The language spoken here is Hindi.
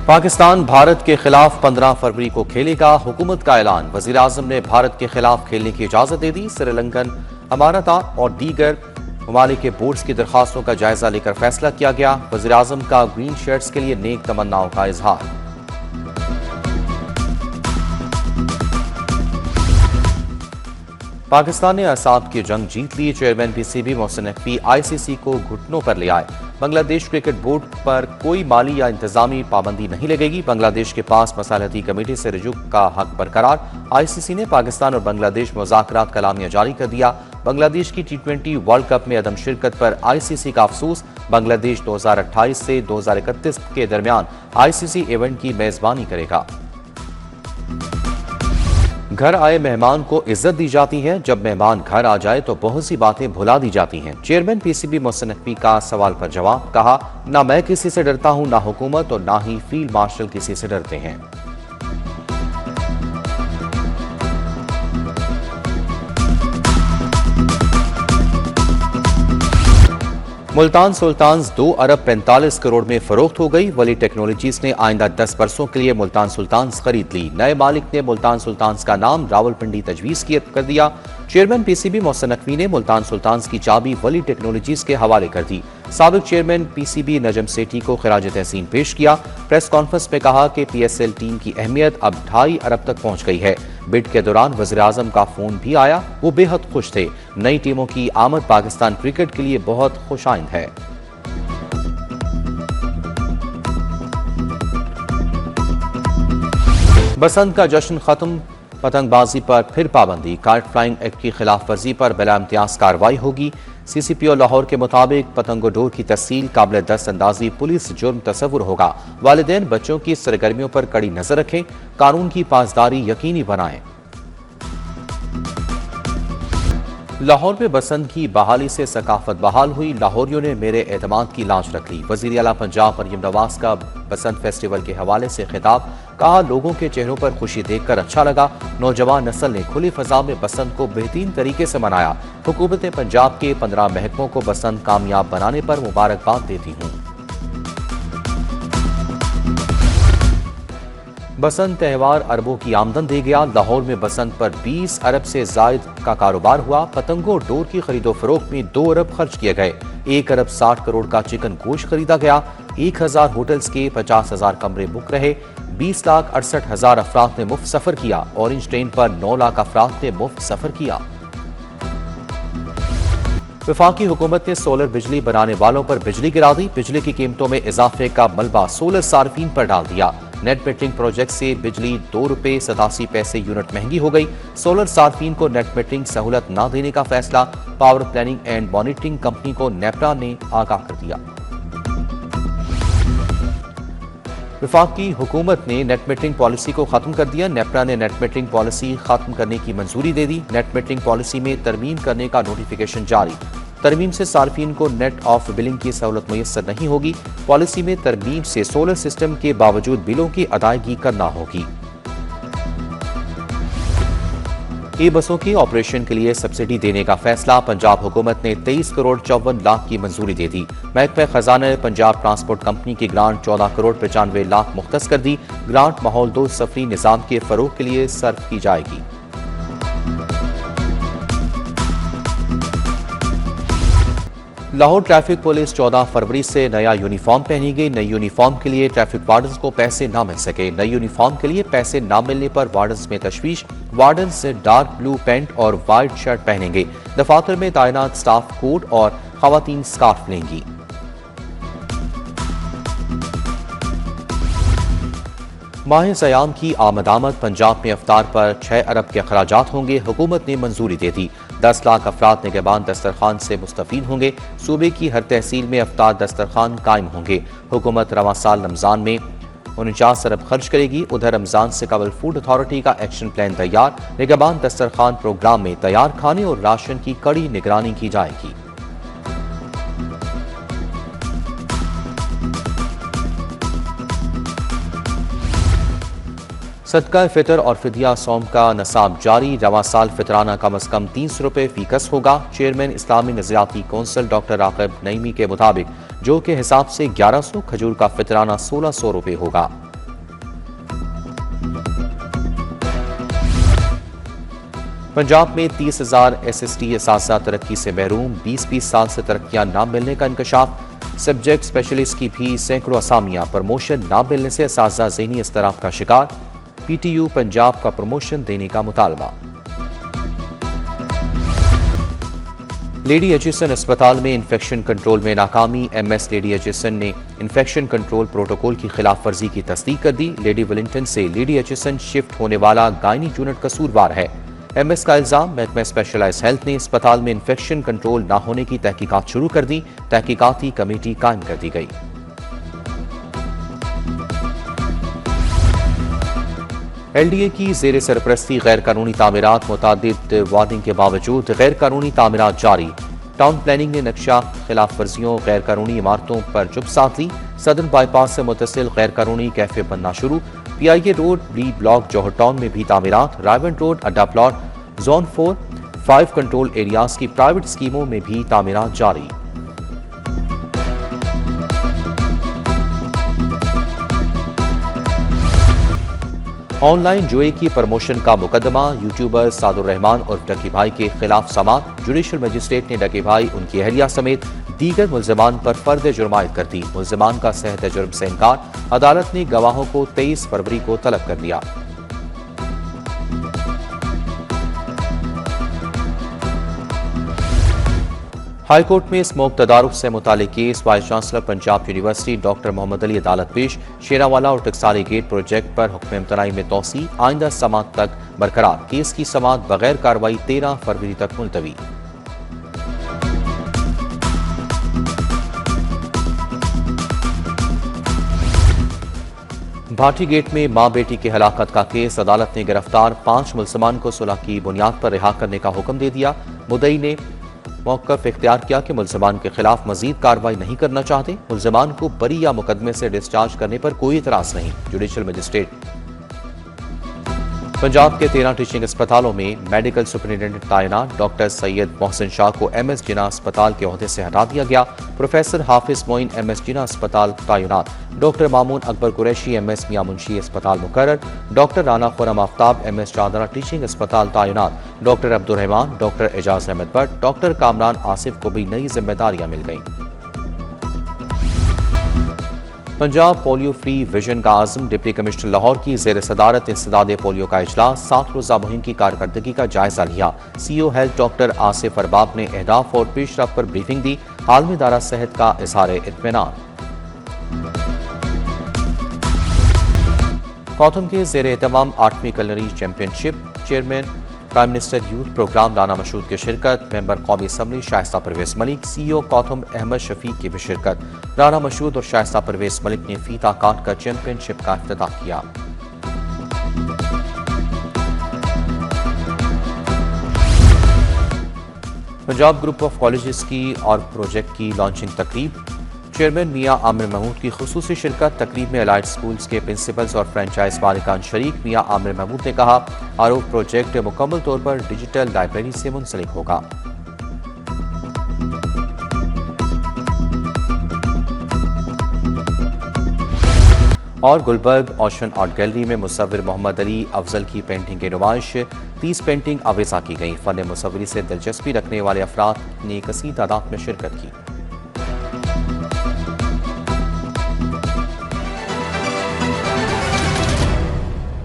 पाकिस्तान भारत के खिलाफ 15 फरवरी को खेलेगा, हुकूमत का ऐलान। वजीर आजम ने भारत के खिलाफ खेलने की इजाजत दे दी। श्रीलंकन अमानता और दीगर ममालिक के बोर्ड्स की दरखास्तों का जायजा लेकर फैसला किया गया। वजीर आजम का ग्रीन शर्ट्स के लिए नेक तमन्नाओं का इजहार। पाकिस्तान ने असाब की जंग जीत ली। Chairman PCB Mohsin Naqvi ICC को घुटनों पर ले आए। बांग्लादेश क्रिकेट बोर्ड पर कोई माली या इंतजामी पाबंदी नहीं लगेगी। बांग्लादेश के पास मसालहती कमेटी से रुजू का हक बरकरार। आईसीसी ने पाकिस्तान और बांग्लादेश मुज़ाकरात का लामिया जारी कर दिया। बांग्लादेश की T20 वर्ल्ड कप में अदम शिरकत पर आईसीसी का अफसोस। बांग्लादेश 2028 से 2031 के दरमियान आईसीसी इवेंट की मेजबानी करेगा। घर आए मेहमान को इज्जत दी जाती है। जब मेहमान घर आ जाए तो बहुत सी बातें भुला दी जाती हैं। चेयरमैन पीसीबी मोहसिन नकवी का सवाल पर जवाब। कहा, ना मैं किसी से डरता हूं, ना हुकूमत और ना ही फील्ड मार्शल किसी से डरते हैं। मुल्तान सुल्तान्स 2 अरब 45 करोड़ में फरोख्त हो गई। वली टेक्नोलॉजीज ने आइंदा 10 बरसों के लिए मुल्तान सुल्तान्स खरीद ली। नए मालिक ने मुल्तान सुल्तान्स का नाम रावलपिंडी तजवीज़ कर दिया। चेयरमैन पीसीबी मोहसिन नकवी ने मुल्तान सुल्तान्स की चाबी वली टेक्नोलॉजीज के हवाले कर दी। साबिक चेयरमैन पीसीबी नजम सेठी को खिराज तहसीन पेश किया। प्रेस कॉन्फ्रेंस में कहा कि पीएसएल टीम की अहमियत अब 2.5 अरब तक पहुंच गई है। बिड के दौरान वज़ीर आज़म का फोन भी आया, वो बेहद खुश थे। नई टीमों की आमद पाकिस्तान क्रिकेट के लिए बहुत खुशाइंद है। बसंत का जश्न खत्म, पतंगबाजी पर फिर पाबंदी। काइट फ्लाइंग एक्ट की खिलाफ वर्जी पर बिला इम्तियाज कार्रवाई होगी। सीसीपीओ लाहौर के मुताबिक पतंगोडोर की तहसील काबिल दस्त अंदाजी पुलिस जुर्म तस्वुर होगा। वालिदैन बच्चों की सरगर्मियों पर कड़ी नजर रखें, कानून की पासदारी यकीनी बनाएं। लाहौर में बसंत की बहाली से सकाफत बहाल हुई। लाहौरियों ने मेरे एतमाद की लाज रख ली। वज़ीर आला पंजाब मरियम नवाज का बसंत फेस्टिवल के हवाले से खिताब। कहा, लोगों के चेहरों पर खुशी देखकर अच्छा लगा। नौजवान नस्ल ने खुली फजा में बसंत को बेहतरीन तरीके से मनाया। हुकूमत पंजाब के 15 महकमों को बसंत कामयाब बनाने पर मुबारकबाद देती हूँ। बसंत त्यौहार अरबों की आमदन दे गया। लाहौर में बसंत पर 20 अरब से जायद का कारोबार हुआ। पतंगों डोर की खरीदो फरोख्त में 2 अरब खर्च किए गए। 1 अरब 60 करोड़ का चिकन गोश्त खरीदा गया। 1000 होटल्स के 50,000 कमरे बुक रहे। 20,68,000 अफराद ने मुफ्त सफर किया। ऑरेंज ट्रेन पर 9 लाख अफराद ने मुफ्त सफर किया। वफाकी हुकूमत ने सोलर बिजली बनाने वालों पर बिजली गिरा दी। बिजली की कीमतों में इजाफे का मलबा सोलर सार्फिन पर डाल दिया। नेट मीटरिंग प्रोजेक्ट से बिजली 2 रुपये 87 पैसे यूनिट महंगी हो गई। सोलर सार्फिन को नेट मीटरिंग सहूलत न देने का फैसला। Power planning and monitoring company को नेपरा ने आगाह कर दिया। वफाकी हुकूमत ने नेट मीटरिंग पॉलिसी को खत्म कर दिया। नेपरा ने नेट मीटरिंग पॉलिसी खत्म करने की मंजूरी दे दी। नेट मीटरिंग पॉलिसी में तरमीम करने का नोटिफिकेशन जारी। तरमीम से सार्फिन को नेट ऑफ बिलिंग की सहूलत मुयस्सर नहीं होगी। पॉलिसी में तरमीम से सोलर सिस्टम के बावजूद बिलों की अदायगी करना होगी। ई बसों की ऑपरेशन के लिए सब्सिडी देने का फैसला। पंजाब हुकूमत ने 23 करोड़ 54 लाख की मंजूरी दे दी। महकमा खजाना ने पंजाब ट्रांसपोर्ट कंपनी की ग्रांट 14 करोड़ 95 लाख मुख्तस कर दी। ग्रांट माहौल दो सफरी निजाम के फरोग के लिए सर्व की जाएगी। लाहौर ट्रैफिक पुलिस 14 फरवरी से नया यूनिफॉर्म पहनेगी। नई यूनिफॉर्म के लिए ट्रैफिक वार्डन्स को पैसे ना मिल सके। नई यूनिफॉर्म के लिए पैसे ना मिलने पर वार्डन्स में तशवीश। वार्डन्स डार्क ब्लू पैंट और वाइट शर्ट पहनेंगे। दफातर में तैनात स्टाफ कोट और खवातीन स्कार्फ लेंगी। माह सयाम की आमद पंजाब में इफ्तार पर 6 अरब के अखराजात होंगे। हुकूमत ने मंजूरी दे दी। 10 लाख अफराद निगहबान दस्तरखान से मुस्तफीद होंगे। सूबे की हर तहसील में इफ्तार दस्तरखान कायम होंगे। हुकूमत रवां साल रमजान में 49 अरब खर्च करेगी। उधर रमजान से कबल फूड अथॉरिटी का एक्शन प्लान तैयार। निगहबान दस्तरखान प्रोग्राम में तैयार खाने और राशन की कड़ी निगरानी की जाएगी। सदका फितर और फिदिया सौम का नसाब जारी। रवां साल फितराना कम अज कम 300 रुपये फीकस होगा। चेयरमैन इस्लामी नजरियाती कौंसिल डॉक्टर राकिब नईमी के मुताबिक जो के हिसाब से 1100, खजूर का फितराना 1600 रुपये होगा। पंजाब में 30,000 SST असासा तरक्की से महरूम, 20-20 साल से तरक्कियां ना मिलने का इंकशाफ। सब्जेक्ट स्पेशलिस्ट की भी सैकड़ों असामियां, प्रमोशन ना मिलने से असासा ज़हनी इज़्तिराब का शिकार। PTU पंजाब का प्रमोशन देने का मुतालबा। लेडी एचिसन अस्पताल में इन्फेक्शन कंट्रोल में नाकामी। MS लेडी एचिसन ने इन्फेक्शन कंट्रोल प्रोटोकॉल की खिलाफ वर्जी की तस्दीक कर दी। लेडी विलिंगटन से लेडी एचिसन शिफ्ट होने वाला गायनी यूनिट कसूरवार है। MS का इल्जाम। महकमा स्पेशलाइज्ड हेल्थ ने अस्पताल में इन्फेक्शन कंट्रोल न होने की तहकीकात शुरू कर दी। तहकीकाती कमेटी कायम कर दी गई। LDA की जेर सरपरस्ती गैर कानूनी तामीरात। मुतादिद वार्निंग के बावजूद गैर कानूनी तामीरात जारी। टाउन प्लानिंग ने नक्शा खिलाफ वर्जियों गैर कानूनी इमारतों पर चुप साध ली। सदन बाईपास से मुतसिल गैर कानूनी कैफे बनना शुरू। PIA रोड B ब्लॉक जौहर टाउन में भी तामीरात। रायवंड रोड अड्डा प्लॉट जोन 4-5 कंट्रोल एरियाज की प्राइवेट स्कीमों में भी तामीरात जारी। ऑनलाइन जुए की प्रमोशन का मुकदमा। यूट्यूबर सादुर रहमान और डकी भाई के खिलाफ समाअत। जुडिशल मजिस्ट्रेट ने डकी भाई, उनकी अहलिया समेत दीगर मुल्जिमान पर फर्द जुर्मायत कर दी। मुल्जिमान का सेहत जुर्म से इनकार। अदालत ने गवाहों को 23 फरवरी को तलब कर लिया। हाईकोर्ट में स्मोक तदारुक से मुतालिक केस। Vice chancellor Punjab university doctor Mohammad Ali अदालत पेश। शेरावाला और टकसाली गेट प्रोजेक्ट पर हुक्म इम्तनाई में तोसी। आइंदा समाअत तक बरकरार। केस की समाअत बगैर कार्रवाई 13 फरवरी तक मुलतवी। भाटी गेट में मां बेटी की हलाकत का केस। अदालत ने गिरफ्तार 5 मुल्जिमान को सुलह की बुनियाद पर रिहा करने का हुक्म दे दिया। मुद्दई ने मौक़िफ़ इख्तियार किया कि मुल्जिमान के खिलाफ मजीद कार्रवाई नहीं करना चाहते। मुल्जिमान को बरी या मुकदमे से डिस्चार्ज करने पर कोई इतराज़ नहीं। Judicial magistrate. पंजाब के 13 टीचिंग अस्पतालों में मेडिकल सुपरिटेंडेंट तैनात। डॉक्टर सैयद मोहसिन शाह को MS जिना अस्पताल के ओहदे से हटा दिया गया। प्रोफेसर हाफिज मोइन MS जिना अस्पताल तैनात। डॉक्टर मामून अकबर कुरैशी MS मियां मुंशी अस्पताल मुकर्रर। Doctor Rana Khurram Aftab MS Chadra teaching अस्पताल तैनात। Doctor Abdurrahman, doctor Ejaz Ahmed Bhatt, doctor Kamran Asif को भी नई जिम्मेदारियां मिल गईं। पंजाब पोलियो फ्री विजन का आज़म। डिप्टी कमिश्नर लाहौर की जेर सदारत इंसदाद पोलियो का इजलास। 7 रोज़ा मुहिम की कारकर्दगी का जायजा लिया। CO health doctor Asif Arbab ने अहदाफ और पेशरफ्त पर ब्रीफिंग दी। आलमी इदारा सेहत का इज़हार इत्मीनान। कौथम के जेर एहतमाम 8वीं culinary championship. Chairman prime minister youth programme Rana Mashhood की शिरकत। मेंबर कौमी असम्बली शाइस्ता परवेज मलिक, CEO कौथम अहमद शफीक की भी शिरकत। राना मशहूद और शाइस्ता परवेज मलिक ने फीता काट कर चैंपियनशिप का इफ्तिताह किया। पंजाब ग्रुप ऑफ कॉलेजेस की और प्रोजेक्ट की लॉन्चिंग तकरीब। चेयरमैन मियां आमिर महमूद की खुसूसी शिरकत। तकरीब में अलाइड स्कूल्स के प्रिंसिपल्स और फ्रेंचाइज मालिकान शरीक। मियां आमिर महमूद ने कहा, आरोप प्रोजेक्ट मुकम्मल तौर पर डिजिटल लाइब्रेरी से मुंसलिक होगा। और गुलबर्ग ओशन आर्ट गैलरी में मुसव्विर मोहम्मद अली अफजल की पेंटिंग की नुमाइश। 30 पेंटिंग अवेजा की गई। फन मुसव्वरी से दिलचस्पी रखने वाले अफराद ने कसीर तादाद में शिरकत की।